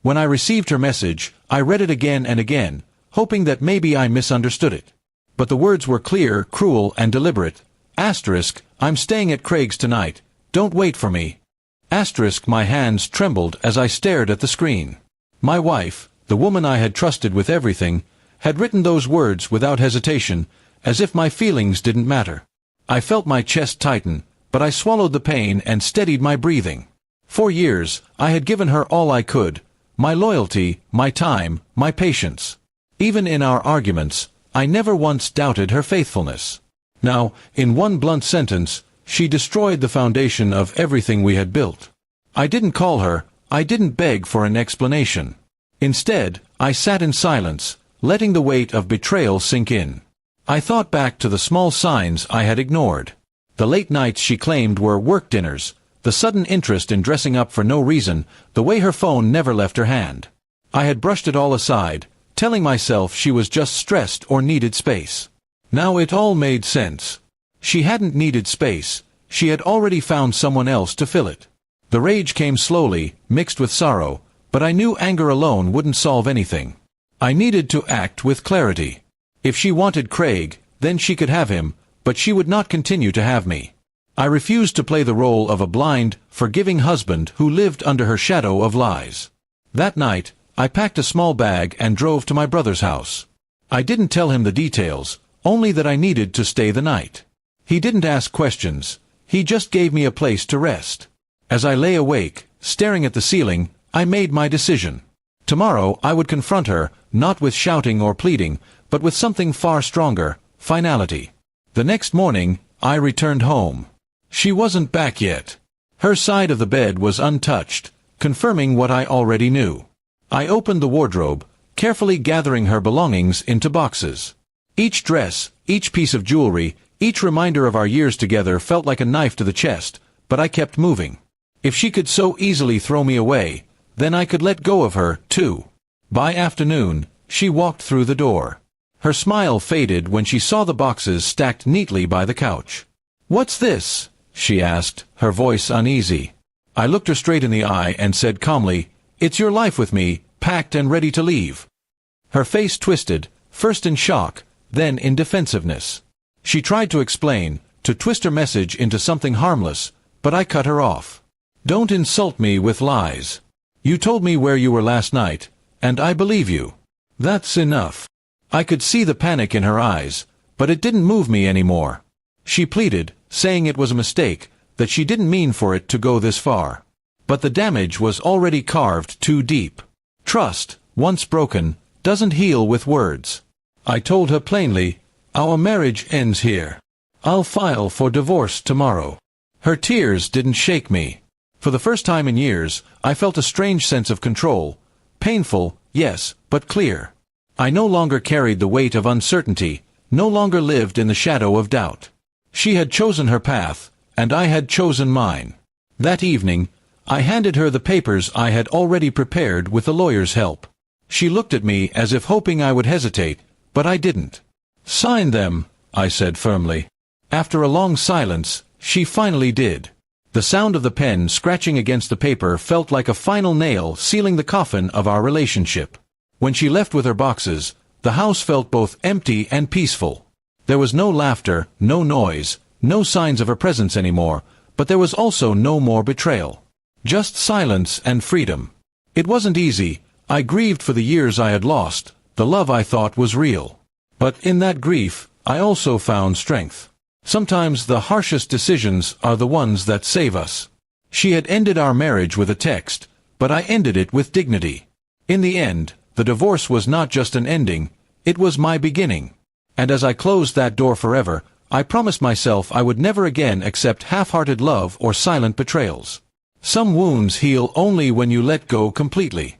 When I received her message, I read it again and again, hoping that maybe I misunderstood it. But the words were clear, cruel, and deliberate. Asterisk, I'm staying at Craig's tonight. Don't wait for me. Asterisk, my hands trembled as I stared at the screen. My wife, the woman I had trusted with everything, had written those words without hesitation, as if my feelings didn't matter. I felt my chest tighten, but I swallowed the pain and steadied my breathing. For years, I had given her all I could, my loyalty, my time, my patience. Even in our arguments, I never once doubted her faithfulness. Now, in one blunt sentence, she destroyed the foundation of everything we had built. I didn't call her, I didn't beg for an explanation. Instead, I sat in silence, letting the weight of betrayal sink in. I thought back to the small signs I had ignored. The late nights she claimed were work dinners, the sudden interest in dressing up for no reason, the way her phone never left her hand. I had brushed it all aside, telling myself she was just stressed or needed space. Now it all made sense. She hadn't needed space, she had already found someone else to fill it. The rage came slowly, mixed with sorrow, but I knew anger alone wouldn't solve anything. I needed to act with clarity. If she wanted Craig, then she could have him, but she would not continue to have me. I refused to play the role of a blind, forgiving husband who lived under her shadow of lies. That night, I packed a small bag and drove to my brother's house. I didn't tell him the details, only that I needed to stay the night. He didn't ask questions, he just gave me a place to rest. As I lay awake, staring at the ceiling, I made my decision. Tomorrow I would confront her, not with shouting or pleading, but with something far stronger, finality. The next morning, I returned home. She wasn't back yet. Her side of the bed was untouched, confirming what I already knew. I opened the wardrobe, carefully gathering her belongings into boxes. Each dress, each piece of jewelry, each reminder of our years together felt like a knife to the chest, but I kept moving. If she could so easily throw me away, then I could let go of her, too. By afternoon, she walked through the door. Her smile faded when she saw the boxes stacked neatly by the couch. "What's this?" she asked, her voice uneasy. I looked her straight in the eye and said calmly, "It's your life with me, packed and ready to leave." Her face twisted, first in shock, then in defensiveness. She tried to explain, to twist her message into something harmless, but I cut her off. "Don't insult me with lies. You told me where you were last night, and I believe you. That's enough." I could see the panic in her eyes, but it didn't move me anymore. She pleaded, saying it was a mistake, that she didn't mean for it to go this far. But the damage was already carved too deep. Trust, once broken, doesn't heal with words. I told her plainly, "Our marriage ends here. I'll file for divorce tomorrow." Her tears didn't shake me. For the first time in years, I felt a strange sense of control. Painful, yes, but clear. I no longer carried the weight of uncertainty, no longer lived in the shadow of doubt. She had chosen her path, and I had chosen mine. That evening, I handed her the papers I had already prepared with the lawyer's help. She looked at me as if hoping I would hesitate, but I didn't. "Sign them," I said firmly. After a long silence, she finally did. The sound of the pen scratching against the paper felt like a final nail sealing the coffin of our relationship. When she left with her boxes, the house felt both empty and peaceful. There was no laughter, no noise, no signs of her presence anymore, but there was also no more betrayal. Just silence and freedom. It wasn't easy. I grieved for the years I had lost, the love I thought was real. But in that grief, I also found strength. Sometimes the harshest decisions are the ones that save us. She had ended our marriage with a text, but I ended it with dignity. In the end, the divorce was not just an ending, it was my beginning. And as I closed that door forever, I promised myself I would never again accept half-hearted love or silent betrayals. Some wounds heal only when you let go completely.